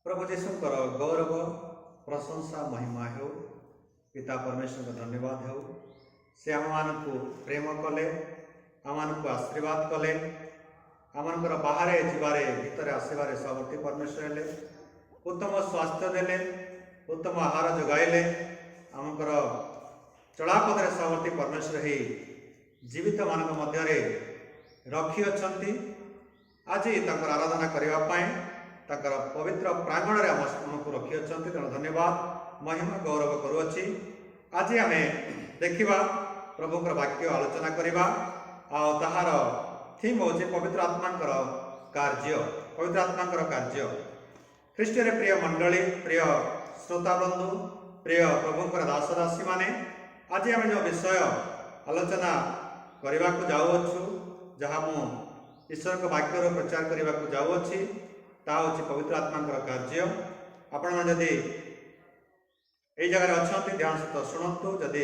प्रभु जीशुकर गौरव प्रशंसा महिमा हो पिता परमेश्वर को धन्यवाद हो से आम मान प्रेम कले आम आशीर्वाद कले आम बाहर जीवारे भितर आसबार समर्थी परमेश्वर हेले उत्तम स्वास्थ्य देले उत्तम आहार जोगाइले आमकर चलापथरे समर्थी परमेश्वर ही जीवित मान मध्य रखी अच्छा आज आराधना करने ताकर पवित्र प्रांगण में आमको रखी अच्छा तेणु धन्यवाद महिमा गौरव करुअछि। आज आम देखा प्रभुकर वाक्य आलोचना करवा ताहार थीम हूँ पवित्र आत्मा कार्य पवित्र आत्मा कार्य ख्रीष्ट प्रिय मंडली प्रिय श्रोताबंधु प्रिय प्रभुकर दास दासी माने आज आम जो विषय आलोचना करने को जाऊँ जहाँ मु ईश्वर वाक्यर प्रचार करने को जाऊँगी ता हूँ पवित्र आत्मा कार्य। आपण जदि यही जगह अच्छा ध्यान सहित शुणु जदि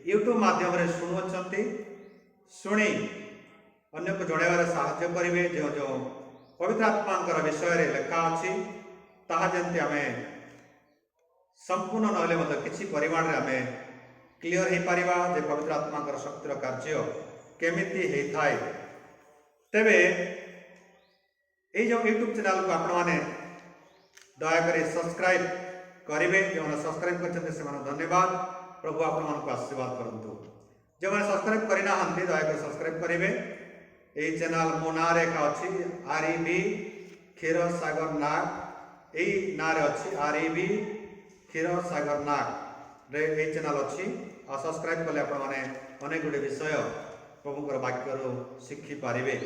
यूट्यूब माध्यम शुणुंट शुणी अन्य को जनइबार साहाय्य करेंगे जो जो पवित्र आत्मा विषय लेखा अच्छी ताहा जमी आम संपूर्ण ना किसी परिमाण में आम क्लीयर हो पारिबा जे पवित्र आत्मा शक्तिर कार्य केमिति होता है। तेबे ये जो यूट्यूब चैनल को आपण मैंने दयाकोरी सब्सक्राइब करेंगे जो मैंने सब्सक्राइब कर धन्यवाद प्रभु आपण मानक आशीर्वाद करूँ जो मैंने सब्सक्राइब करना दयाकोरी सब्सक्राइब करेंगे। यही चैनल मो ना एका अच्छी REV क्षीर सागर नाग यही ना अच्छी REV क्षीर सागर नाग ये चैनल अच्छी आ सब्सक्राइब कले आपण मैंने अनेक गुड़े विषय प्रभुकर वाक्य शिखी पारे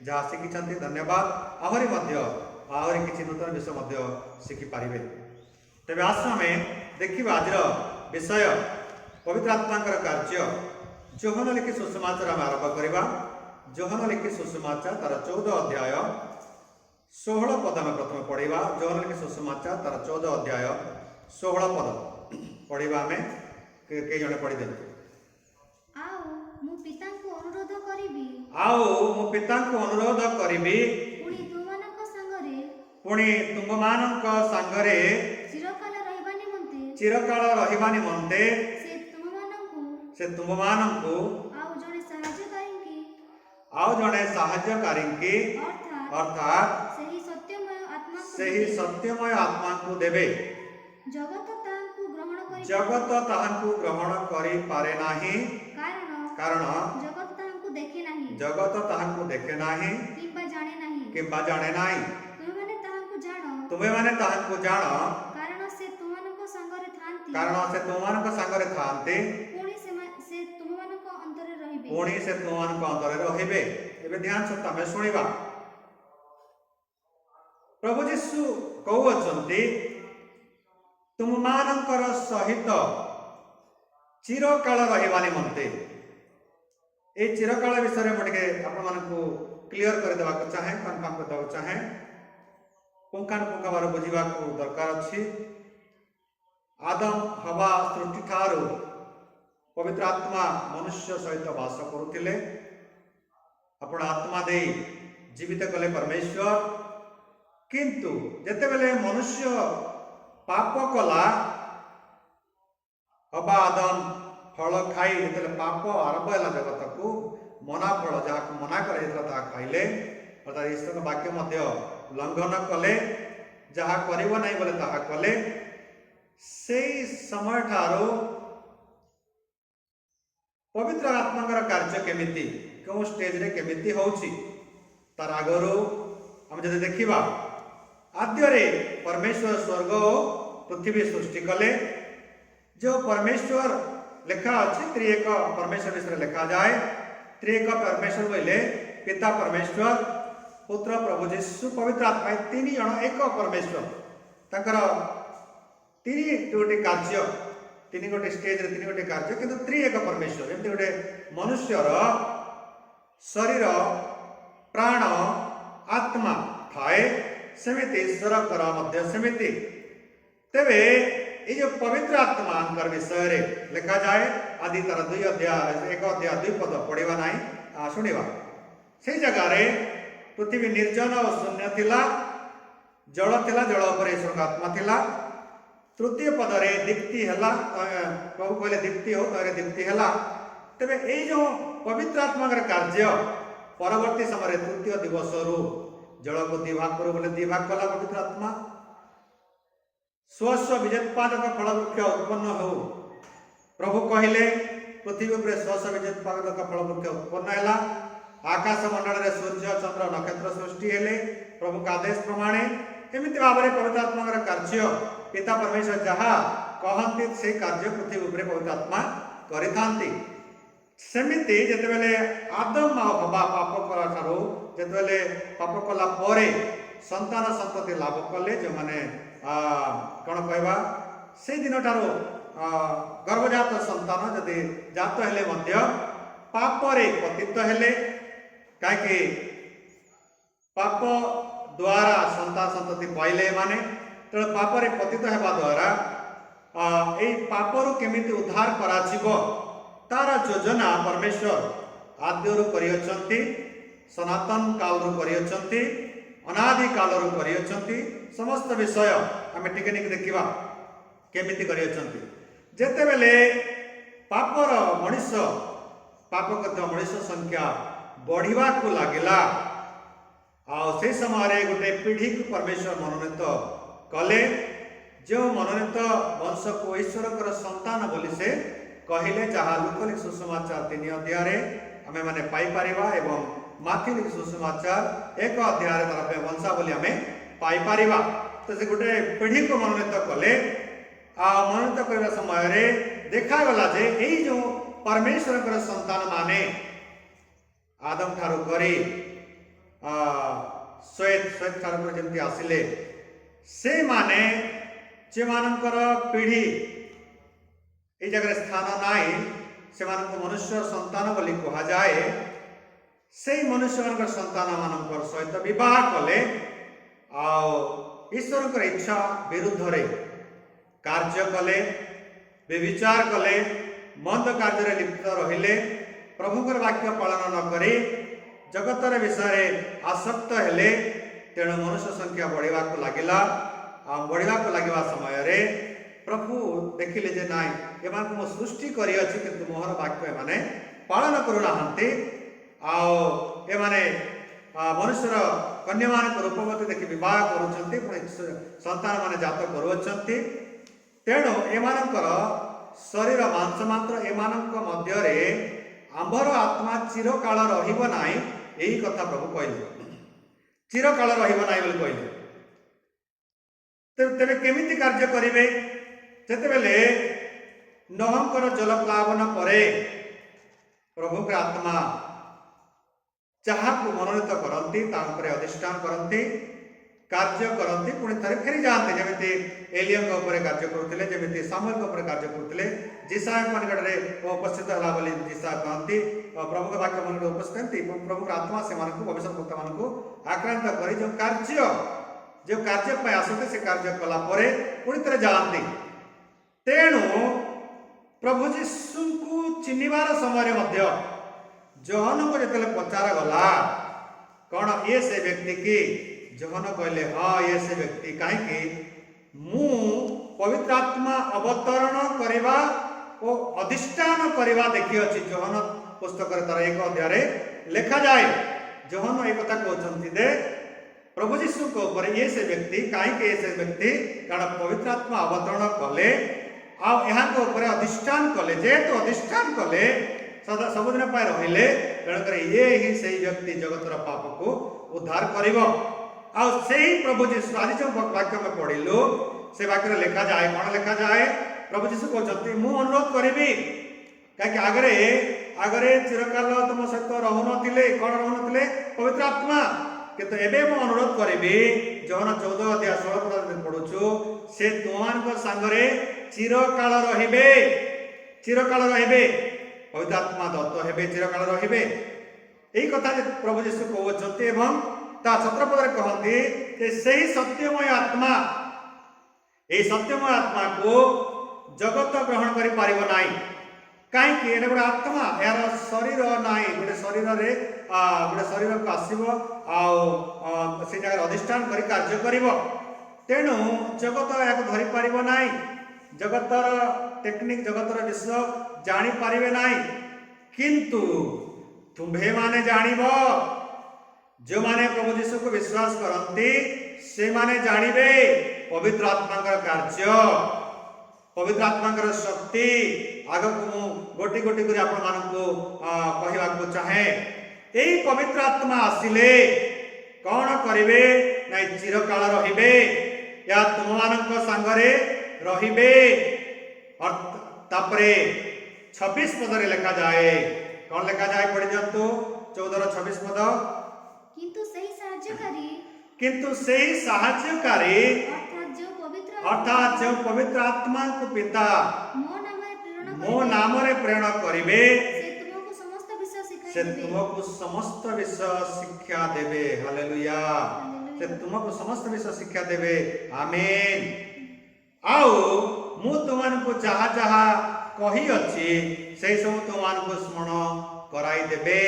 जहाँ शिखी धन्यवाद आहरी किसी नूतन विषय शिखी पारे। तेज आस आम देखा आज विषय पवित्र आत्मा कार्य जोहन लिखि सुसमाचार आम आरंभ करवा। जोहन लिखि सुसमाचार तार 14 अध्याय 16 पद आम प्रथम पढ़ा। जोहन लिखि सुसमाचार तार 14 अध्याय 16 पद पढ़ा आम कई जने पढ़ीदे। आओ मु पिता को अनुरोध करी पुणी तुम मानक संगरे चिरकाल रहिबा निमंते से तुम मानकु आउ जने सहायकारी की अर्थात सही सत्यमय आत्मा को देबे। जगत ताहांकु ग्रहण करि पारे नाही कारण जगत ताहांकु देखे नाही किंबा जाने नाही तुम्हें माने ताहांकु जान कारण से तुममानक संगरे थांते पुणी से तुममानक अंतरे रहिबे। एबे ध्यान सहित आमे सुनिबा प्रभु यीशु कहउछन्ति तुममानकर सहित चिरकाल रहिबा निमंते। ये चिरकाल विषय मुझे आपण क्लीयर कर देवा चाहे कन्फर्म कर देवा चाहे पुंखानुपुंख बुझा दरकार अच्छी। आदम हवा सृष्टि ठारू पवित्र आत्मा मनुष्य सहित वास करुले आपण आत्मा दे जीवित कले परमेश्वर किंतु जेतेबेले मनुष्य पाप कला हवा आदम फल खाई जो पाप आरंभ है जगत को मना फल जहाँ मना कर खाइले अर्थात ईश्वर वाक्य लंघन कले जहाँ कर बोले ताहा कले से समय ठारो पवित्र आत्मा कार्य केमिति क्यों स्टेज रे केमिति होउछि तार आगरो हम जदि देखिबा आद्य परमेश्वर स्वर्ग पृथ्वी सृष्टि कले। जो परमेश्वर लेखा अच्छी त्रिएक परमेश्वर विषय लिखा जाए। त्रिएक परमेश्वर बोले पिता परमेश्वर पुत्र प्रभु जीशु पवित्र आत्मा तीन जन एक परमेश्वर ताकर तीन गोटे कार्य तीन गोटे स्टेज तीन गोटे कार्य किंतु त्रिएक परमेश्वर एमती गोटे मनुष्यर शरीर प्राण आत्मा थाए सेमिति ईश्वर सेमिति। तेबे ये जो पवित्र आत्मा विषय रे लिखा जाए आदि तार 2 अध्याय 1 अध्याय 2 पद पढ़ा ना शुणा से जगार पृथ्वी निर्जन और शून्य थिला जल थिला, जल उपर ईश्वर का आत्मा थिला। तृतीय पदरे दीप्ति हैला, प्रभु कहले दीप्ति हो, तरे दीप्ति हैला। तेबे एई जो पवित्र आत्मा कार्य परवर्ती समय तृतीय दिवस रु जल को दिभाग करू बोले दिभाग कला पवित्र आत्मा। स्वस्व बीजोत्पादक फल वृक्ष उत्पन्न हो, प्रभु कहले पृथ्वी पर स्वस्व बीजोत्पादक फल वृक्ष उत्पन्न हैला। आकाश मंडल रे सूर्य चंद्र नक्षत्र सृष्टि हेले प्रभु का आदेश प्रमाणे। एमिति भाव में पवित्र आत्मा कार्य पिता परमेश्वर जहाँ कहती से कार्य पृथ्वी उपरे पवित्र आत्मा करिथांती। सेमिति जेतेबेले आदम आ हवा पाप करा ठारो जेतेबेले पाप कला परे संतान संतति लाभ कले जो माने कौन कहवा से दिन ठारो गर्भजात संतान जदि जात हेले मध्य पापरे पतित हेले काहे पाप द्वारा संतान संतति पाइले माने तो पापरे पतित हेबा द्वारा एई पापरु केमिति उद्धार करा जीवो तार योजना परमेश्वर आद्यरु करियछंती, सनातन कालरु करियछंती, अनादि कालरु करियछंती। समस्त विषय आमे टिके टिके देखिबा केमिति करियछंती। जेतेबेले पापर मनुष्य पाप करता मनुष्य संख्या बढ़िवा को लागिला आ से समय गोटे पीढ़ी को परमेश्वर मनोनीत कले। जो मनोनीत वंश को ईश्वर संतान बोली से कहले जहाँ लुक सुसमाचार 3 अध्याय आम मैंने पाइपर एवं माथि सुसमाचार 1 अध्याय तरफ वंशावली आम पाइपर। तो से गोटे पीढ़ी को मनोनीत कले। मनोनीत करने समय देखागला जे यही जो परमेश्वर संतान माने आदम ठारू करी श्वेत ठारू जमी आसिले से माने जे मानकर पीढ़ी ये जगह स्थान नाई से मनुष्य संतान बोली कह जाए। से मनुष्य मान संतान मान सहित विवाह कले ईश्वर इच्छा विरुद्ध रे कार्य कले, व्यभिचार कले, मंद कार्य लिप्त रहिले, प्रभुकर वाक्य पालन न करी जगतर विषय आसक्त हेले। तेणु मनुष्य संख्या बढ़िया लगिला। बढ़िया लगिवा समय प्रभु देखिले जे नाई एमान को सृष्टि करी अछि किंतु मोहर वाक्य माने पालन करू नाहंती। मनुष्यर कन्या मान रूपवती देखि विवाह करुछंती, संतान माने जात करुछंती। तेणु एमानकर शरीर मांस मात्र एमानक मध्य रे आंभर आत्मा चिरकाल रहिबो नाही एही कथा प्रभु कहले। चिरकाल रहिबो नाही बोली कहले। तेबे केमिति कार्य करिवे जेतेबेले नोहंकर जलप्लावन परे प्रभु के आत्मा जहाँ को मनोनीत करती अधिष्ठान करती कार्य करती पुणी थे फेरी जाते जमी एलिया कार्य करुले जमी सामुएल कार्य करुले जिसा मनगढ़ उपस्थित है बोली जिसा कहती प्रभु के वाक्य मन उपस्थित प्रभु के आत्मा से भविष्य वक्ता मान आक्रांत कर जो कार्य आसते से कार्य कला पुणी थे जाती। तेणु प्रभु जीशु को चिन्हबार समय जोहन को जो पचार गला कौन ये से व्यक्ति की जोहन कहले हाँ ये से व्यक्ति कहीं मु पवित्र आत्मा अवतरण करवा और अधिष्ठान करवा देखी अच्छी जोहन पुस्तक तार 1 अध्याय लिखा जाए। जोहन एक कथा कहते दे प्रभु जीशु को ऊपर ये से व्यक्ति कहीं से व्यक्ति कारण पवित्र आत्मा अवतरण कले ऊपर अधिष्ठान कले जेहेतु अधिष्ठान कले सदा सबुदिन रहिले तेणुकर ये ही से व्यक्ति जगतर पाप को उद्धार कर प्रभु जीशु आज जो वाक्य में पढ़िलु से वाक्य लिखा जाए कौन लिखा जाए प्रभु जीशु कहते मु अनुरोध करी कहीं आगरे आगरे चिरकाल तुम सहित रहून कौन रहून पवित्र आत्मा किंतु एबे मु अनुरोध करी जौन 14 अध्याय 16 पद पढ़ुछु से तुम सांगरे चिरकाल रहिबे पवित्र आत्मा दत्त हेबे चिरकाल रहिबे यही कथा प्रभु जीशु कहते एवं ता 17 पद कहते कि सही सत्यमय आत्मा यही सत्यमय आत्मा को जगत ग्रहण करि पारिबो नाही कहीं एटा गोटे आत्मा यार शरीर ना गोटे शरीर रे गोटे शरीर को आसब से जगह अधिष्ठान कर कार्य कर तेणु जगत या धरी पार ना जगतर टेक्निक जगतर विषय जापारे ना किंतु तुम्भे माने जानिब जो माने प्रभु जीशु को विश्वास करती से माने जानिबे पवित्र आत्मा कार्य पवित्र आत्मा शक्ति आग को गोटी गोटी कर कहवाक चाहे यही पवित्र आत्मा आसिले कौन करिवे ना चिरकाल रहिबे या तुम मानक सांगरे रहिबे और तापरे 26 पदरे लिखा जाए कौन लिखा जाए पढ़ी दियंतु 14-26 पद किंतु सही साहाय्यकारी अर्थात जो पवित्र आत्मा को पिता मो नाम रे प्रेरणा करिवे से तुमको समस्त विषय शिक्षा देवे हालेलुया से तुमको समस्त विषय शिक्षा देवे आमेन आओ मु तुमको जहा जहा कही अछि से सब तुमको स्मरण कराई देबे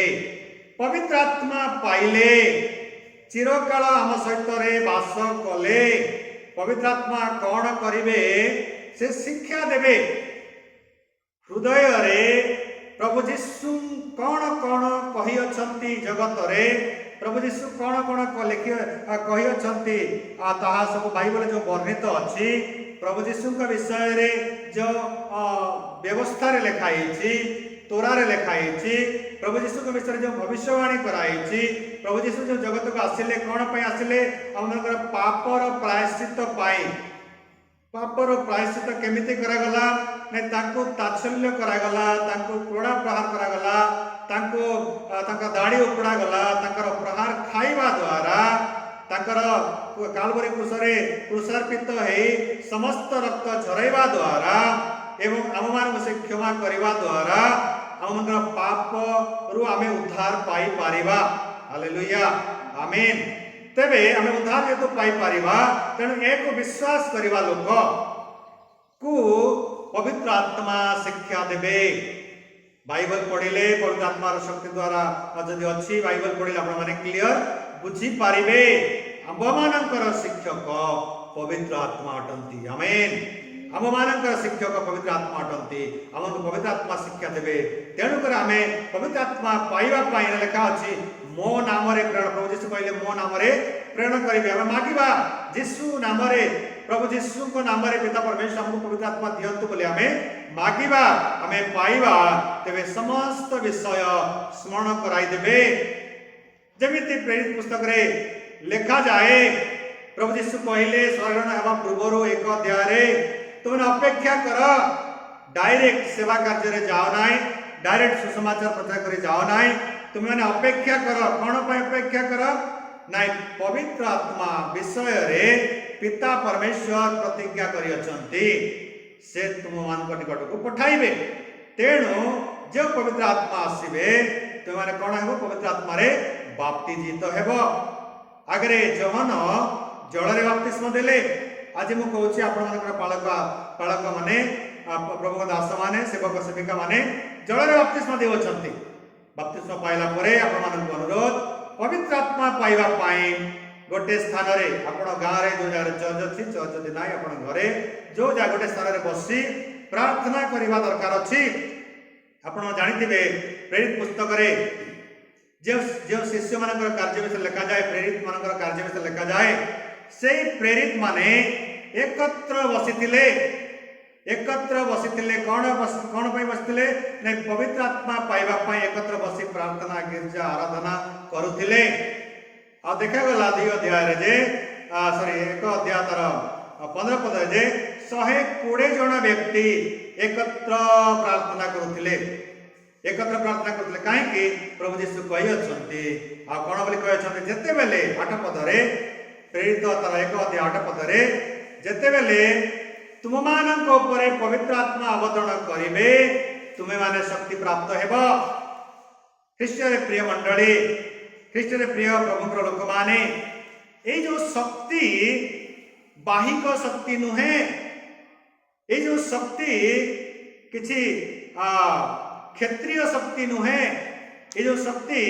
पवित्र आत्मा पाइले चिरकाल आम सहित रे वास कले पवित्र आत्मा कौन करिवे से शिक्षा देवे हृदय रे प्रभु जीशु कौन कौन कही अछंती जगत रे प्रभु जीशु कौन कौन कही अछंती ताहा सब बाइबल जो वर्णित अछि प्रभु जीशु का विषय रे जो व्यवस्था रे लिखाई तोरा रे लिखाई प्रभु जीशु के विषय जो भविष्यवाणी कराई प्रभु जीशु जो जगत को आसिले कौन पे आसिले हमनकर पापर प्रायश्चित पाई पापर प्रायश्चित केमिति करागला ने ताको ताच्छल्य करागला ताको कोड़ा प्रहार करागला ताको ताका दाढ़ी उपड़ा गला ताकर प्रहार खाइबा द्वारा ताकर कालवरी क्रूसरे क्रूसार्पित है समस्त रक्त झरैबा द्वारा एवं आम मान से क्षमा करने द्वारा आम पाप रु आमे उद्धार पाई पारिबा हालेलुया आमीन तेबे आमे उद्धार जेतु पाई पारिबा तेणु एक विश्वास करवा लोक को पवित्र आत्मा शिक्षा देबे बाइबल पढ़िले पवित्र आत्मार शक्ति द्वारा जदि अच्छी बाइबल पढ़िले आपण माने क्लियर बुझी पारिबे आम मानकर शिक्षक पवित्र आत्मा अटंती आमीन आम मानकर शिक्षक पवित्र आत्मा अटंती आमको पवित्र आत्मा शिक्षा देवे तेणुक आम पवित्र आत्मा पाइबा लेखा अच्छी मो नाम प्रेरण प्रभु जीशु कहले मो नाम प्रेरण करेंगे आम मागिबा जीशु नाम प्रभु जीशु को नाम पिता परमेश्वर हमको पवित्र आत्मा दियंतु बोले आम मागिबा आम पाइबा तेरे समस्त विषय स्मरण कराई देबे जमिति प्रेरित पुस्तक रे लिखा जाए प्रभु जीशु कहले शरण हेबा पूर्व एक अध्याय तुमने अपेक्षा कर डायरेक्ट सेवा कार्य रे जाओ नाई डायरेक्ट सुसमाचार प्रचार कर जाओ नाई तुमने अपेक्षा कर कौन पर अपेक्षा कर नाई पवित्र आत्मा विषय रे पिता परमेश्वर प्रतिज्ञा करी अछंती से तुम मान निकट को पठाइबे तेणु जो पवित्र आत्मा आसीबे तुमने कौन हेबो पवित्र आत्मा रे बाप्तिजित हेबो आगरे जहन जल रे बपतिस्मा देले आज मु कहूँ आपण पालक माने प्रभु दास माने सेवक सेविका माने जल रे बपतिस्मा देउछंती बपतिस्मा पाइला परे आपण मानक अनुरोध पवित्र आत्मा पाइबा पाई गोटे स्थान रे आपण गाँ रे जो जगह चर्च अछि चर्च दि नाई आपण घरे जो जा गोटे स्थान रे बसी प्रार्थना करबा दरकार अछि आपण जानिथिबे प्रेरित पुस्तक रे जो जो शिष्य मानकर कार्य विषय लिखा जाए प्रेरित मानकर कार्य विषय लिखा जाए से प्रेरित माने एकत्र बसिथिले कौन पे बसिथिले ने पवित्र आत्मा पाइबा पई एकत्र बसी प्रार्थना गिरजा आराधना करुथिले आ देखा गला 2 अध्याय रे जे सॉरी 1 अध्याय तर 15 पद जे 120 जन व्यक्ति एकत्र प्रार्थना करुथिले कहीं कि प्रभु जीशु कही अछंती आ कोन बोली कही अछंती जते बेले 8 पद रे प्रेरित तर 1 अध्याय 8 पद रे जते बेले तुम मानक ऊपर पवित्र आत्मा अवतरण करिवे तुमे माने शक्ति प्राप्त हेबो ख्रीष्ट रे प्रिय मंडली ख्रीष्ट रे प्रिय प्रभुर लोक माने ए जो शक्ति बाहिक शक्ति नुहे ए जो शक्ति किछि क्षेत्रीय शक्ति नुहे ये जो शक्ति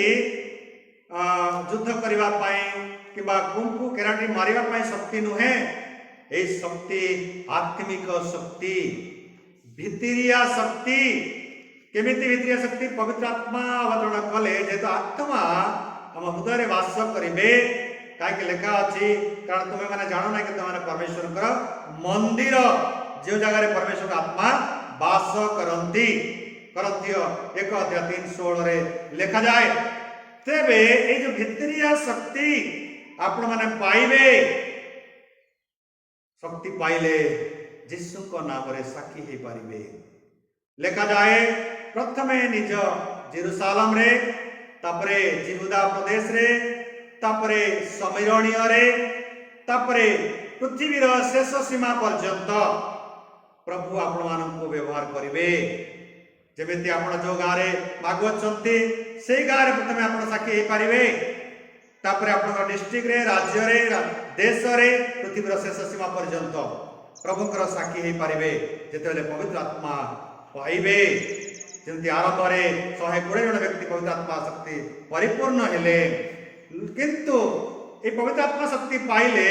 युद्ध करने कि कुंफु केराटी मारिबा शक्ति नुहे ये शक्ति आत्मिक शक्ति भितरिया शक्ति केमिति भितरिया शक्ति पवित्र आत्मा अवतरण कले जेहेतु आत्मा हम हृदय वास करेंगे कहीं लिखा अच्छी कारण तुम्हें मैंने जान ना कि तुम परमेश्वर मंदिर जो जगह परमेश्वर आत्मा वास करती करंतिय 1:3-16 लिखा जाए तेबे ये जो भितरिया शक्ति आपण माने पाइबे शक्ति पाइले जीशु को नाम रे साक्षी हे पारिबे लिखा जाए प्रथमे निज जेरूसालेम रे तापरे जिहुदा प्रदेश रे तापरे समीरणीय रे तापरे पृथ्वीर शेष सीमा पर्यंत प्रभु आपण मानक व्यवहार करिवे जेमिति आपण जो गाँव में मागुचंती से गाँव में प्रथम आप साक्षी हो पारे तापर आप डिस्ट्रिक्ट रे राज्य रे देश रे पृथ्वीर शेष सीमा पर्यंत प्रभुकर साक्षी हो पारे जिते पवित्र आत्मा पाइबे जमी आरंभ में 120 जन व्यक्ति पवित्र आत्मा शक्ति परिपूर्ण हेले किंतु ये पवित्र आत्मा शक्ति पाइले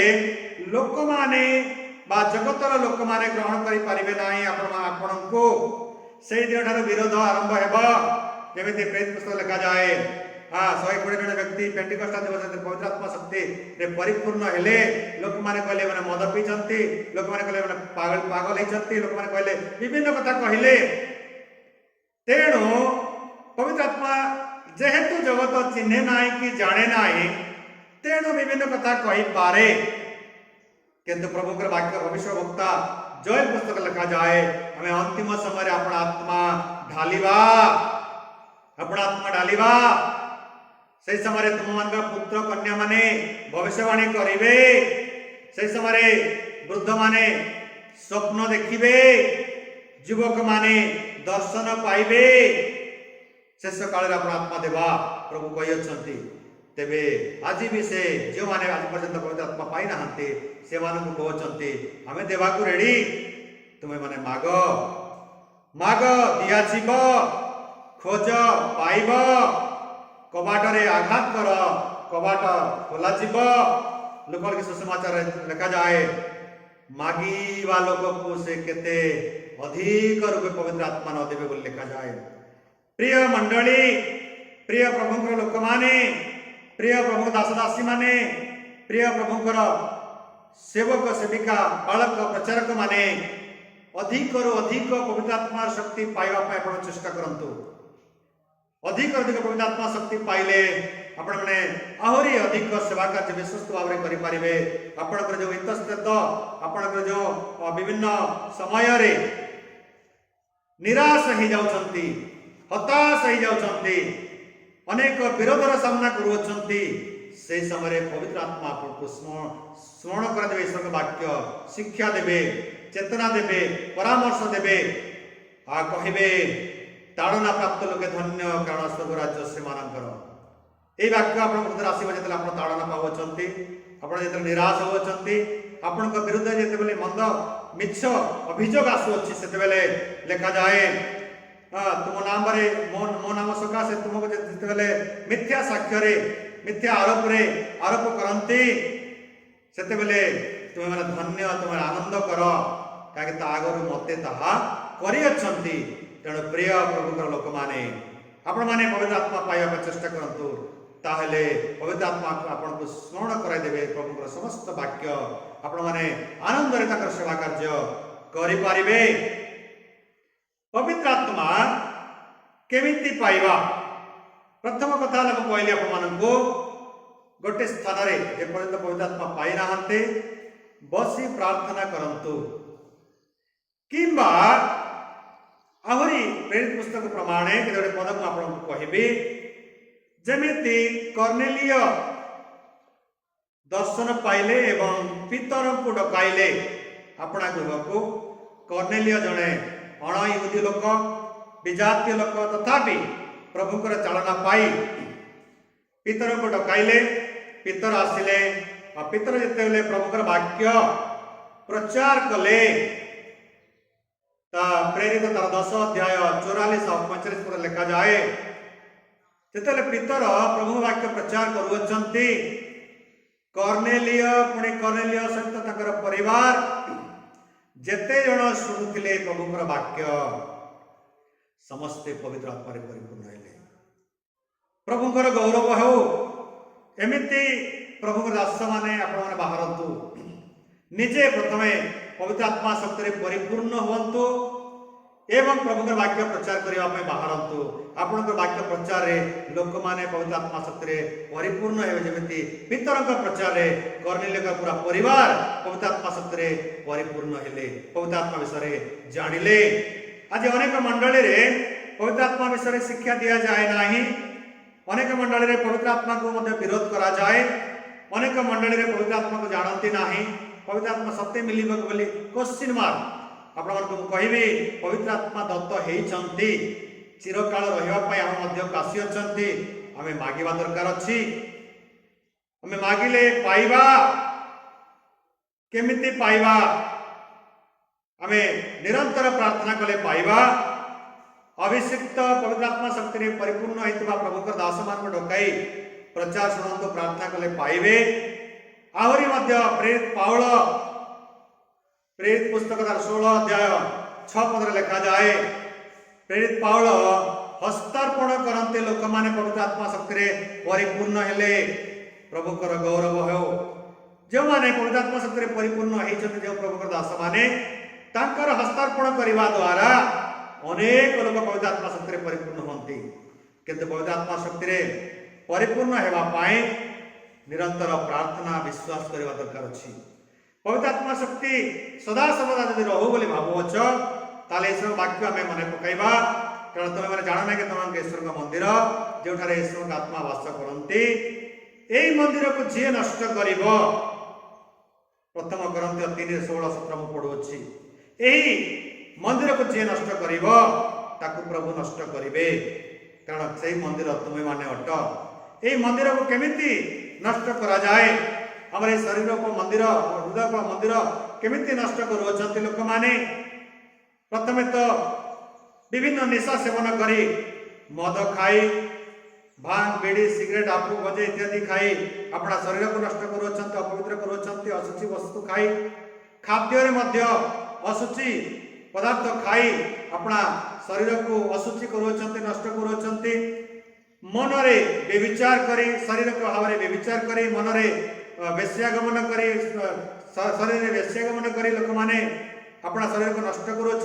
लोक माने बा जगतर लोक माने ग्रहण करि पारिबे नाही आपण को से दिन ठार विरोध आरंभ हेबा जेमिति प्रेरित पुस्तक लिखा जाए 120 जन व्यक्ति पेंटिकस्ट दिवस पवित्र आत्मा शक्ति रे परिपूर्ण हेले लोक माने कहले माने मद पीचंती लोक माने कहले माने पागल पागल हेचंती लोक माने कहले विभिन्न कथा कहले तेणु पवित्र आत्मा जेहेतु जगत चिन्हे नाही कि जाने नाही तेणु विभिन्न कथा कहि पारे किंतु प्रभुकर वाक्य भविष्य वक्ता जोएल पुस्तक लिखा जाए हमें अंतिम समय अपना आत्मा ढालिबा से समय तुम मान पुत्र कन्या माने भविष्यवाणी करिवे से समय वृद्ध माने स्वप्न देखिबे युवक माने दर्शन पाइबे शेष काल अपना आत्मा देवा प्रभु कही तेबे आज भी से जो माने आज पर्यंत पवित्र आत्मा पाई नाहंते से मानक कहते आमे देवा को रेडी तुम्हें माने माग माग दिया जीव खोज पाइब कबाट रे आघात कर कबाट खोला जीव लोकल के सुसमाचार लिखा जाए मागिवा लोक को से केते अधिक रूपे पवित्र आत्मा न देवे बोली लिखा जाए प्रिय मंडली प्रिय प्रभुंकर लोक माने प्रिय प्रभु दासदासी माने प्रिय प्रभुंकर सेवक सेविका बालक प्रचारक माने अधिक अधिक पवित्र आत्मा शक्ति पाइबा आपण चेष्टा करंतु अधिक अधिक पवित्र आत्मा शक्ति पाइले आपण माने आहरी अधिक सेवा कार्य विश्वस्त भाव में करि पारिबे आपनकर जो इतस्तत आपनकर जो विभिन्न समय रे निराश हो जाउछंती हताश हो जाउछंती अनेक विरोधर सामना करुछंती से समय पवित्र आत्मा आपको स्मरण कर देवे ईश्वर वाक्य शिक्षा देवे चेतना देवे परामर्श देवे आ कहिबे ताड़ना प्राप्त लोके धन्य कारण स्वर्ग राज्य से मानकर ए वाक्य आपन हृदय आसीबा जेतले आपन ताड़ना पावछंती आपन जेतले निराश होछंती आपन को विरुद्ध जेतले मंद मिछ अभियोग आसु अछि सेतबेले लिखा जाए तुम नाम रे मो नाम सकाशे तुमको जेतबेले मिथ्या साक्ष्य मिथ्या आरोप करती सेतेबेले तुम माने धन्य तुम आनंद कर कहीं आगर मते ताहा करियछंती तेणु प्रिय प्रभुकर लोक माने आपण माने पवित्र आत्मा पाइबा चेष्टा करंतु ताहले पवित्र आत्मा आपन को स्मरण कराई देबे प्रभुकर समस्त वाक्य आपण माने आनंद रे ताकर सेवा कार्य करि पारिबे पवित्र आत्मा केमिति पाइबा प्रथम कथा लोक कहली आपण मानकू गोटे स्थान रे जे पर्यंत पवित्र आत्मा पाई नाहंते बसी प्रार्थना करंतु किंबा आहरी प्रेरित पुस्तक प्रमाणे गोटे पद को आपण कहबी जेमिति कर्नेलिय दर्शन पाइले एवं पितर को डकाइले अपना गृह को कर्नेलिय जने अण यहूदी लोक विजातीय लोक तथापि प्रभुकर चालना पाई पितर को डकाइले पितर आसिले पितर जिते प्रभुकर वाक्य प्रचार कले प्रेरित तार 10 अध्याय 44 और 45 पद लिखा जाए जेतेले पीतर प्रभु वाक्य प्रचार करुअछंती कर्नेलिय पुणी कर्नेलिय सहित ताकर परिवार जेते जन शुणुथिले प्रभुकर वाक्य समस्ते पवित्र आत्मा परिपूर्ण हेले। प्रभुकर गौरव हो एमिति प्रभुकर दास माने आपण माने बाहरंतु निजे प्रथमे पवित्र आत्मा शक्ति परिपूर्ण हुंतु एवं प्रभुकर वाक्य प्रचार करने बाहरंतु आपणकर वाक्य प्रचार लोक माने पवित्र आत्मा शक्ति परिपूर्ण हे जमिति पितर प्रचार कर्नेलिय पूरा परिवार पवित्र आत्मा शक्ति परिपूर्ण हेले पवित्र आत्मा विषय जानिले। आज अनेक मंडली रे पवित्र आत्मा विषय शिक्षा दि जाए नाही, अनेक मंडली रे पवित्र आत्मा को मध्य विरोध करा जाए, अनेक मंडली रे पवित्र आत्मा को जानती नाही, पवित्र आत्मा सत्य मिलिबक बोली क्वेश्चन मार्क आपण मानक कहबी पवित्र आत्मा दत्त हेइचंती चिरकाल रहिबा पय हम मध्य कासी अछंती हमें मागिबा दरकार अछि, हमें मागिले पाइबा केमिति पाइबा हमें निरंतर प्रार्थना कले पाइबा अभिषिक्त पवित्र आत्मा शक्ति परिपूर्ण होइतबा प्रभुकर दास मान डकाई प्रचार शुणंतु प्रार्थना कले पाइबे। आहरी मध्य प्रेरित पाउल प्रेरित पुस्तक 16 अध्याय 6 पद लिखा जाए प्रेरित पाउल हस्तार्पण करते लोक माने पवित्र आत्मा शक्ति परिपूर्ण हेले प्रभुकर गौरव हो। जो माने पवित्र आत्मा शक्ति परिपूर्ण होइछन जो प्रभुकर दास माने तांकर हस्तार्पण करने द्वारा अनेक लोक पवित्र आत्मा शक्ति परिपूर्ण होती किंतु पवित्र आत्मा शक्ति परिपूर्ण हेबा पाए निरंतर प्रार्थना विश्वास करने दरकार अछि। पवित्र आत्मा शक्ति सदा सर्वदा यदि रहू बोली भावुच ताले ईश्वर वाक्य आम मन पकईबा कारण तुम मैंने जान ना कि तुम ईश्वर मंदिर जो ईश्वर आत्मा वास करती यही मंदिर को जी नष्ट कर प्रथम करंती 3:16-17 मु पढ़ुछि यही मंदिर को जी नष्ट कर प्रभु नष्ट करेंगे कारण से मंदिर तुम्हें माने अट यही मंदिर को केमिति नष्ट करा जाए आम शरीर को मंदिर हृदय को मंदिर केमिति नष्ट करुँच लोक माने प्रथमे तो विभिन्न निशा सेवन करी मद खाई भांग बीड़ी सिगरेट आपू बजे इत्यादि खाई अपना शरीर को नष्ट करुँच अपवित्र करुँच अशुचि वस्तु खाई खाद्य मध्य अशुचि पदार्थ खाई अपना शरीर को अशुचि करुँच नष्ट करुँच मनरे व्यभिचार करी शरीर को भाव में व्यभिचार करी मनरे वेश्यागमन करी शरीर वेश्यागमन करी लोक माने अपना शरीर को नष्ट करुँच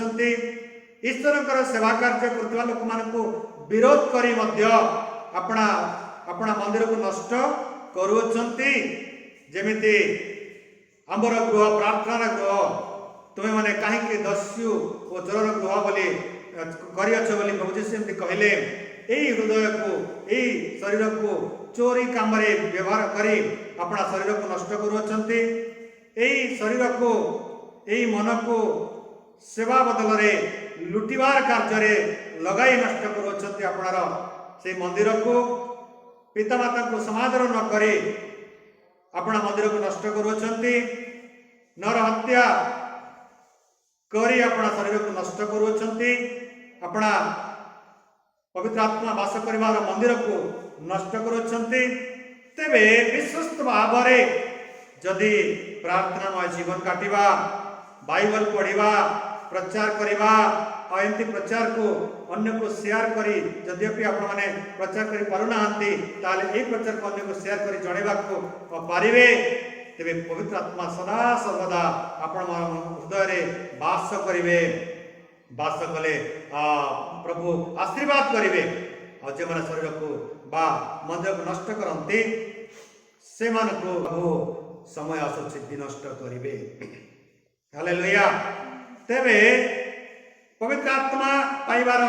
ईश्वर सेवा कार्य करथिबा लोक मानकु विरोध करी मध्य अपना अपना मंदिर को नष्ट करुँच जेमिति आमर गृह प्रार्थना गृह तुम्हें मैंने कहीं दस्यु और चोर गृह बोली कर प्रभु जी कहले यही हृदय को यही शरीर को चोरी काम व्यवहार करी अपना शरीर को नष्ट करुँच यही शरीर को यही मन को सेवा बदल में लुटिबार कार्य लगाई नष्ट करुँच अपनार से मंदिर को पितामाता को समादर न करी अपना मंदिर को नष्ट करुँच नर हत्या करी अपना शरीर को नष्ट करुँच अपना पवित्र आत्मा वास करिवार मंदिर को नष्ट करुँच तेबे विश्वस्त भाव जदि प्रार्थनामय जीवन काटिबा बाइबल पढ़िबा प्रचार करिबा और एमती प्रचार को अन्य को शेयर करी यद्यपि आपण माने प्रचार करि पारुना हंती ताले ए प्रचार को अन्य को शेयर करी जणेबा को पारिबे तेबे पवित्र आत्मा सदा सर्वदा आपण हृदय रे वास करिवे वास कले प्रभु आशीर्वाद करिवे और जे माने शरीर को बा मंदिर को नष्ट करंती से मान को प्रभु समय आसुछि नष्ट करिवे। हालेलुया। तेबे पवित्र आत्मा पाइबार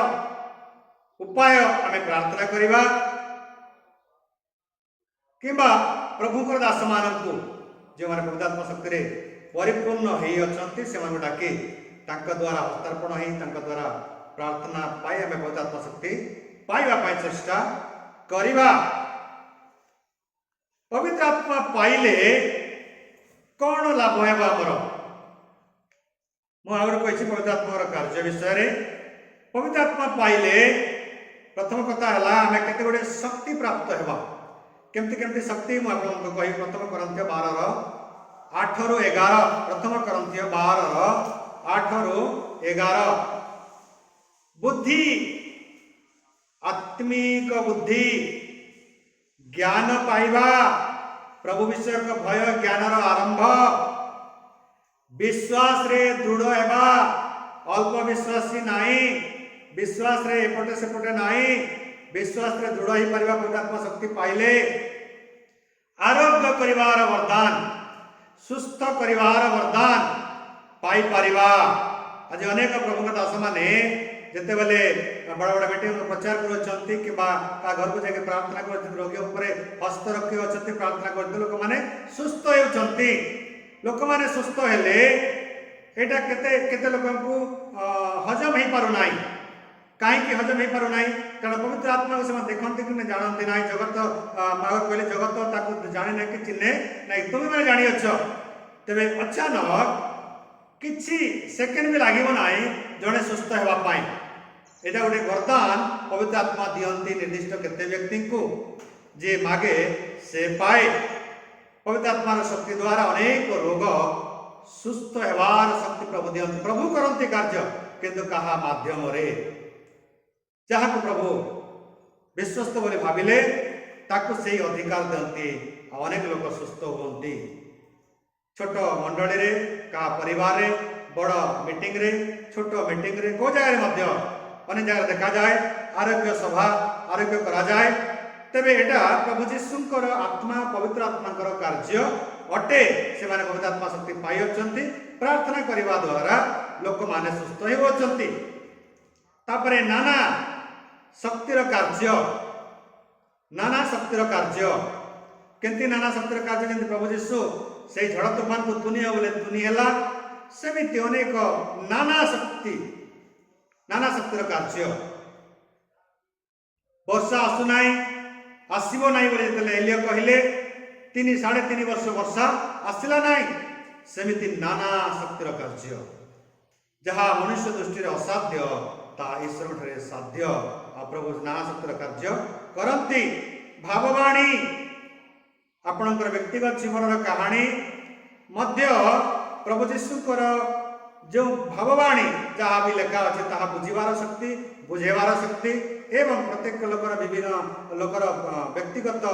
उपाय आमे प्रार्थना करिबा किंबा प्रभुकर दास मानकु जो माने पवित्र आत्मा शक्ति परिपूर्ण हेइ अछंती से मान डाके तांका द्वारा हस्तार्पण हेइ तांका द्वारा प्रार्थना पाई आमे पवित्र आत्मा शक्ति पाइबा पाई चेष्टा करिबा। पवित्र आत्मा पाइले कौन लाभ है हमर मुझे कही पवित्र आत्मा कार्य विषय पवित्र आत्मा पाइले प्रथम कथा है आम केते गुड़े शक्ति प्राप्त होगा केमती केमती शक्ति मुझे कही प्रथम करंथीय 12 8 ରୁ 11 प्रथम करंथीय 12 8 ରୁ 11 बुद्धि आत्मिक बुद्धि ज्ञान पाइबा प्रभु विषय भय ज्ञान आरंभ विश्वास रे दृढ़ हेबा अल्प विश्वासी नाई विश्वास रे एपटे सेपटे नाई विश्वास रे दृढ़ ही परिबा पवित्र आत्मा शक्ति पाइले आरोग्य करिवार वरदान सुस्थ करिवार वरदान पाई परिबा। आज अनेक प्रभु दास माने जिते बेले बड़ बड़ मीटिंग प्रचार कर कि घर को जाके प्रार्थना कर रोगी उपरे हस्त रखी अच्छा प्रार्थना करते लोक मैंने सुस्थ होती लोक मैंने सुस्थ हेले एटा केते केते लोक हजम हो पारुना कहीं हजम हो पारुना कारण पवित्र आत्मा को से देखते कि जानते ना जगत माग कहले जगत ताकू जाने ना कि चिन्हे ना तुम मैंने जानिछ तेरे अचानक किछि सेकेंड भी लगे ना जड़े सुस्थ होगापाई यहाँ गोटे वरदान पवित्र आत्मा दियंती निर्दिष्ट केते व्यक्ति को जे मागे से पाए पवित्र आत्मार शक्ति द्वारा अनेक रोग सुस्थ होवार शक्ति प्रभु दियंती प्रभु करंती कार्य किंतु कहा माध्यम रे जहाँ को प्रभु विश्वस्त बोली भाविले ताकू से अधिकार दियंती अनेक लोग सुस्थ होती छोट मंडली रे का परिवार रे बड़ मीटिंग रे छोट मीटिंग रे को जगह अनेक जगह देखा जाए आरोग्य सभा आरोग्य करा जाए तेबे एटा प्रभु जीशुंकर आत्मा पवित्र आत्माकर कार्य अटे से माने पवित्र आत्मा शक्ति पाई अछंती प्रार्थना करने द्वारा लोक माने सुस्थ होउछंती तापरे नाना शक्तिर कार्य केंती नाना शक्तिर कार्य जेंति प्रभु जीशु से झड़ तूफान को तुनिया बोले तुनी हैला सेमिति अनेक नाना शक्तिर कार्य वर्षा आसुना आसब ना बोले एलिया कहले 3.5 वर्ष वर्षा आसला ना सेमिति नाना शक्तिर कार्य जहाँ मनुष्य दृष्टि असाध्य ता ईश्वर ठारे साध्य प्रभु नाना शक्तिर कार्य करती भाववाणी आपणकर व्यक्तिगत जीवन कहानी मध्य प्रभु जीशुकर जो भाववाणी जहाँ भी लेखा अच्छे ता बुझीबार शक्ति बुझेबार शक्ति एवं प्रत्येक लोकर विभिन्न लोकर व्यक्तिगत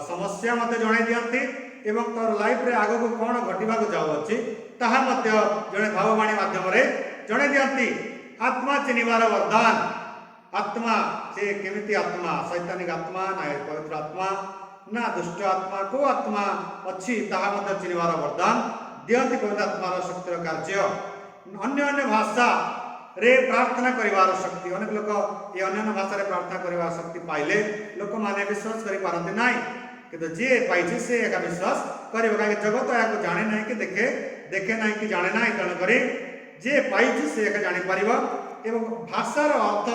समस्या मत जणाई दियंती एवं तोर लाइफ रे आगो को कौन घटिबा को जाउछि ताहा मध्य जणे भाववाणी माध्यम रे जणाई दियंती आत्मा चिनिबार वरदान आत्मा से केमिति आत्मा शैतानिक आत्मा ना पवित्र आत्मा ना दुष्ट आत्मा को आत्मा अच्छी ताहा मध्य चिनिबार वरदान दियंती पवित्र आत्मार शक्तिर कार्य अन्य अन्य भाषा रे प्रार्थना करिवार शक्ति अनेक लोक ये अन्य भाषा रे प्रार्थना करिवार शक्ति पाइले लोक माने विश्वास करि पारंते नाही किंतु जे पाइछि से एका विश्वास करिबो काहे जगत याको जाने नाही कि देखे नाही कि जाने नाही तण करी जे पाइछि से एका जानि परिबो एवं भाषार अर्थ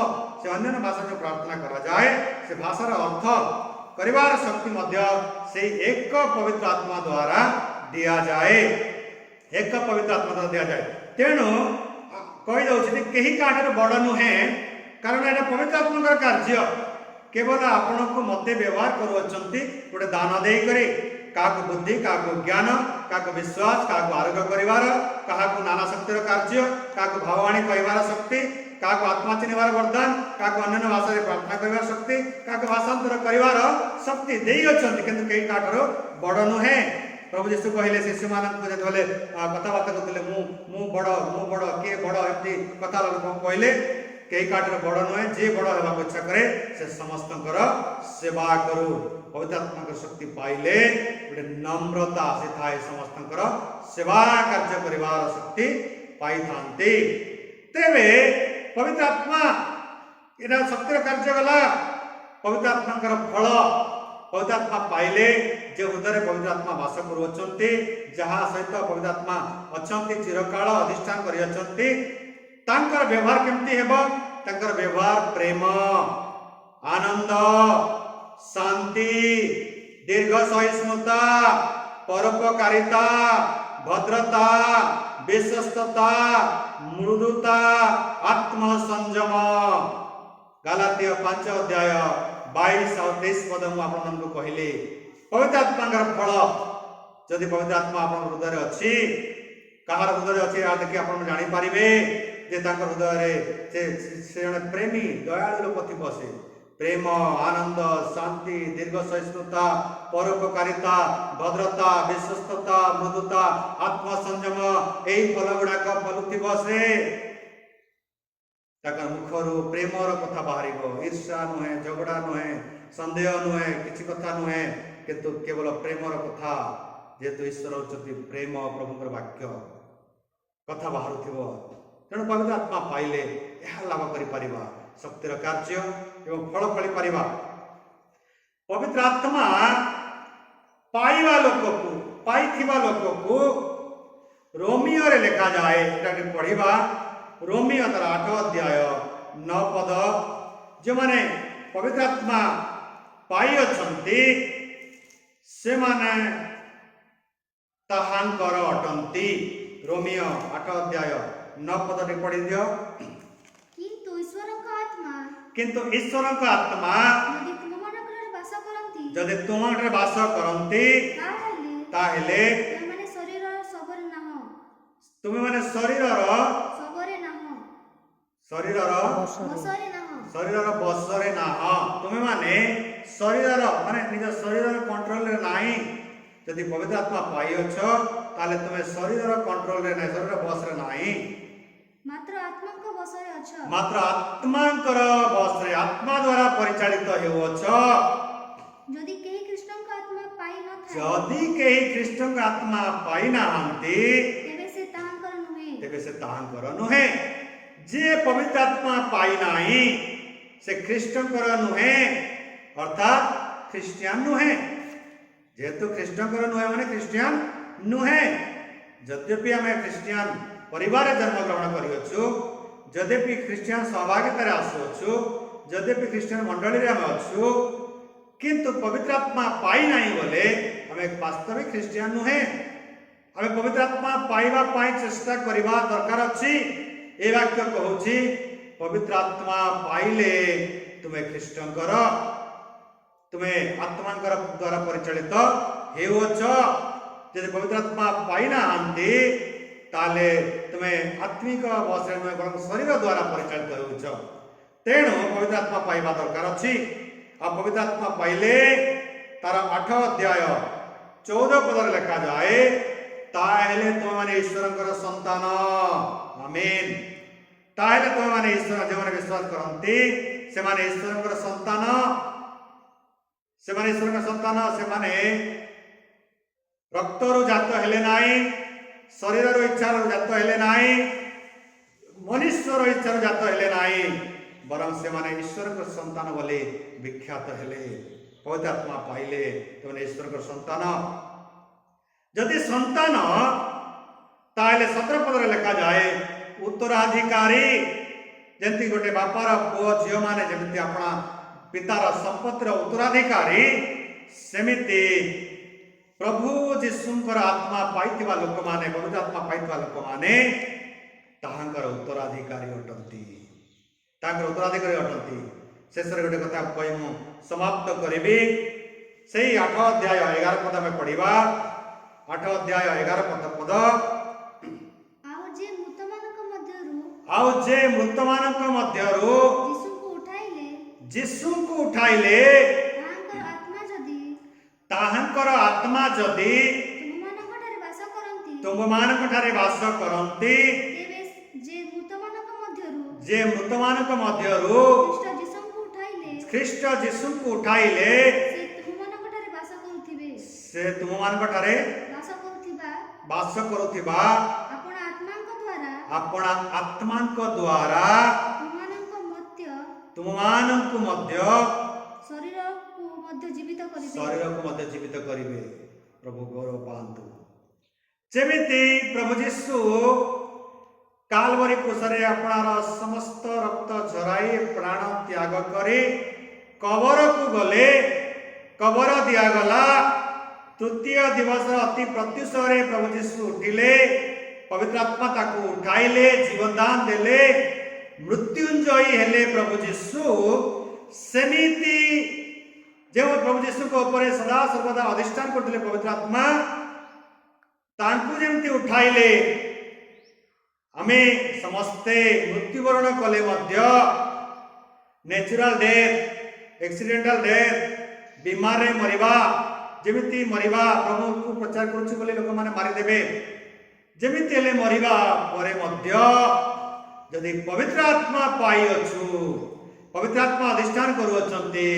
से अन्य भाषा जो प्रार्थना करा जाए से भाषार अर्थ करिवार शक्ति मध्य से एक पवित्र आत्मा द्वारा दिया जाए एक पवित्र आत्मा द्वारा दिया जाए तेणु कही दउछि केही काठर बड़ नुहे कारण एटा पवित्र आत्मा कार्य केवल आपण को मते व्यवहार करूछंती गोटे दान देई करे काको बुद्धि काको ज्ञान काको विश्वास काको आरोग्य करिवार काको नाना शक्तिर कार्य काको भाववाणी कहिवार शक्ति काको आत्मा चिनिवार वरदान काको अन्य भाषा रे प्रार्थना करिवार शक्ति काको भाषांतर करिवार शक्ति देई अछंती किंतु केही काठर बड़ नुहे प्रभु जीशु कहले शिशु मानक जेतले कथाबार्ता करते मु बड़ किए बड़ एमती कथा कहले कई काटर बड़ नुहे जे बड़ होगा इच्छा करे से समस्त सेवा करू पवित्र आत्मा शक्ति पाइले गोटे नम्रता से थाए समस्त सेवा कार्य करिवार शक्ति पाई थांती तेबे पवित्र आत्मा एटा शक्तिर कार्य गला पवित्र आत्मा फल पवित्र आत्मा पाइले जे हृदय पवित्र आत्मा वास करुअछंती जहाँ सहित पवित्र आत्मा अछंती चिरकाल अधिष्ठान करिअछंती तांकर व्यवहार केमती हेबो तांकर व्यवहार प्रेम आनंद शांति दीर्घ सहिष्णुता परोपकारिता भद्रता विश्वस्तता, मृदुता, आत्मसंयम। गलातिया 5 अध्याय 22 और 23 पद मु आपन को कहली पवित्र आत्मा फल जदि पवित्र आत्मा आपन हृदय अच्छी कहार हृदय अच्छी देखिए आप जानी पारिबे जे ताकर हृदय से जने प्रेमी दयालु लोक थी बसे प्रेम, आनंद, शांति, दीर्घ सहिष्णुता, परोपकारिता, भद्रता, विश्वस्तता, मृदुता, आत्मसंयम यही फल गुड़ाक फलुथिब से ताकर मुखरु प्रेमर कथा बाहर। ईर्षा नुहे, झगड़ा नुहे, संदेह नुहे, किसी कथा नुहे किंतु केवल प्रेमर कथा जेहेतु ईश्वर होती प्रेम प्रभुଙ୍କର वाक्य कथा बाहर तेणु पवित्र आत्मा पाइले यह लाभ कर शक्तिर कार्य एवं फल फली पारिबा। पवित्र आत्मा पाइबा लोक को पाइथिबा लोक को रोमियो रे लिखा जाए एटा पढ़िबा रोमियो 8 अध्याय 9 पद जो माने पवित्र आत्मा पाई अछंती से माने ताहांकर अटंती। रोमियो 8 अध्याय 9 पद रे पढ़ि दियो। किंतु ईश्वर का आत्मा जदि तुमरे वास करंती ताहेले तुम माने शरीरर बसरे ना तुम माने शरीरर माने निज शरीरर कंट्रोल रे नाही। जदि पवित्र आत्मा पाई अछ ताले तुम शरीरर कंट्रोल रे नाही, शरीर बस रे नाही, मात्र आत्मांकर बस रे आत्मा द्वारा परिचालित हेउछ। जदि केही कृष्ण का आत्मा पाई नाहंती तेबे से ताहांकर नुहे। जे पवित्र आत्मा पाई नाही से ख्रीष्टंकर नुहे अर्थात ख्रिस्टियन नुहे। जेहेतु ख्रीष्टंकर नुहे माने ख्रिस्टियन नुहे। यद्यपि आम ख्रिस्टियन परिवार जन्म ग्रहण करियछु, यद्यपि ख्रिस्टियन सहभागितार आसुछु, यद्यपि ख्रिस्टियन मंडली रे हम अछु किंतु पवित्र आत्मा पाई नाही बोले हमें वास्तविक ख्रिस्टियन नुहे। हमें पवित्र आत्मा पाइबा पाई चेष्टा करिबा दरकार अछि। ए वाक्य कहूछि पवित्र आत्मा पाइले तुम्हें ख्रिस्टंकर तुम्हें आत्मांकर द्वारा परिचालित हेउछ। यदि पवित्र आत्मा पाई नाहंती ताले तुम्हें आत्मिक बस नुहे बरं शरीर द्वारा परिचालित हेउछ। तेणु पवित्र आत्मा पाइबा दरकार अछि। आ पवित्र आत्मा पाइले तार 8 अध्याय 14 पद लिखा जाए ताहेले तुम माने ईश्वरंकर संतान। आमीन। ताहेले तुम माने ईश्वर जे माने विश्वास करंती से माने ईश्वरंकर संतान, से माने ईश्वरंकर संतान, से माने रक्तरु जात हेले नाही, शरीरर इच्छार जात हेले नाही, मनुष्यर इच्छार जात हेले नाही, बरं से माने ईश्वरंकर संतान बोले विख्यात हेले। पवित्र आत्मा पाइले तुम ईश्वरंकर संतान। जदि संतान ताले 17 पद लिखा जाए उत्तराधिकारी। जंती गोटे बापार पुओ झियो माने जमिति अपना पितार संपत्तिर उत्तराधिकारी सेमिति प्रभु जीशुंकर आत्मा पाइथिबा लोक माने पवित्र आत्मा पाइथिबा लोक माने ताहांकर उत्तराधिकारी अटंती, तांकर उत्तराधिकारी अटंती। शेष गोटे कथा कहि मु समाप्त करिबी। सेही 8 अध्याय 11 पद में पढ़िबा। 8 अध्याय 11 पद आउ जे मृतमानक मध्यरु जीशुंकु उठाइले ताहांकर आत्मा जदि तुममानक ठारे वास करंती जे मृतमानक मध्यरु ख्रीष्ट जीशुंकु उठाइले से तुममानक ठारे वास करुथिबा अपना आत्मांक द्वारा तुममानंकु मध्य शरीर को मध्य जीवित करिवे। प्रभु गौरव पांतु। जेमिति प्रभु जीशु कालवरी क्रूसरे अपनार समस्त रक्त झराई प्राण त्याग करे कबर को गले, कबर दियागला। तृतीय दिवस अति प्रत्युषरे प्रभु जीशु उठिले, पवित्र आत्मा ताकू उठाइले जीवन दान देले मृत्युंजयी हेले प्रभु जीशु सेमिति जो प्रभु जीशु को ऊपर सदा सर्वदा अधिष्ठान करते पवित्र आत्मा तांकू जेमती उठाइले आमे समस्ते मृत्युवरण कले मध्य नेचुरल डेथ एक्सीडेंटल डेथ बीमार रे मरिबा जेमिति मरिबा प्रभु को प्रचार करूछु बोले लोक माने मारि देबे जेमिति हेले मरिबा परे मध्य यदि पवित्र आत्मा पाई अछु पवित्र आत्मा अधिष्ठान करू अछंती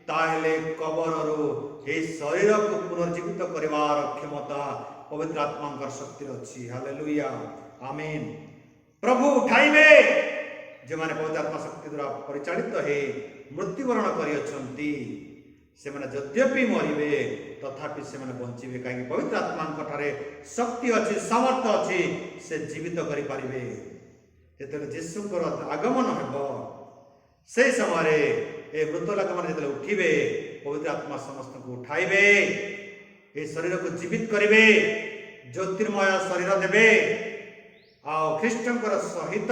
ताहेले कबररु ए शरीर को पुनर्जीवित करिवार क्षमता पवित्र आत्मा शक्ति अछि। हालेलुया आमीन। प्रभु उठाइबे जे माने पवित्र आत्मा शक्ति द्वारा परिचालित हे मृत्युवरण करि अछंती से माने यद्यपि मरिबे तथापि से माने बंचिबे काहे पवित्र आत्मा ठारे शक्ति अछि सामर्थ अछि से जीवित करि पारिबे। जेतले यीशुଙ୍କର आगमन हेबो से समय ए मृत लोक माने जेतले उठिबे पवित्र आत्मा समस्त को उठाइबे ए शरीर को जीवित करिबे ज्योतिर्मय शरीर देबे आ ख्रीष्टंकर सहित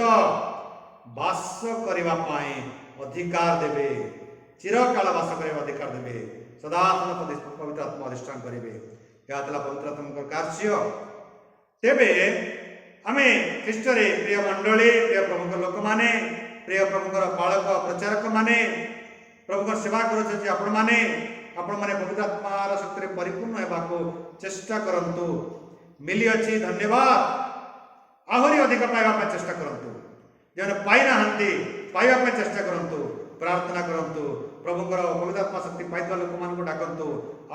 वास करबा पाए अधिकार देबे चिरकाल वास करबा अधिकार देबे सदा पवित्र आत्मा अधिष्ठान करिबे या तला पवित्र आत्मा कार्य तेबे आमे ख्रीष्ट रे प्रिय मंडली प्रिय प्रभुकर लोक माने प्रिय प्रभुकर बालक प्रचारक माने प्रभुकर सेवा करूछथि आपण माने पवित्र आत्मार शक्ति परिपूर्ण हेबा को चेष्टा करंतु मिली अछि धन्यवाद आहुरी अधिक पाइबा पे चेष्टा करंतु जने पाइ नाहंती पाइबा पे चेष्टा करंतु प्रार्थना करंतु प्रभुकर पवित्र आत्मा शक्ति पाइबा लोक मान को डाकंतु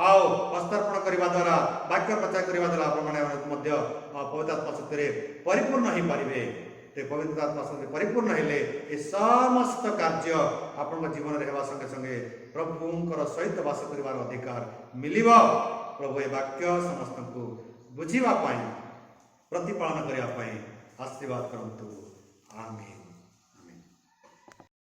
आओ हस्तार्पण करबा द्वारा वाक्य प्रचार करबा द्वारा आपण माने मध्य पवित्र आत्मा शक्ति रे परिपूर्ण ही पारिबे ते पवित्र आत्मा शक्ति परिपूर्ण हेले ए समस्त कार्य आपण जीवन रे हेबा संगे संगे प्रभुकर सहित वास करिवार अधिकार मिलिबो। प्रभु ए वाक्य समस्त को बुझिबा पाई प्रतिपालन करिया पाई आशीर्वाद करंतु आमीन।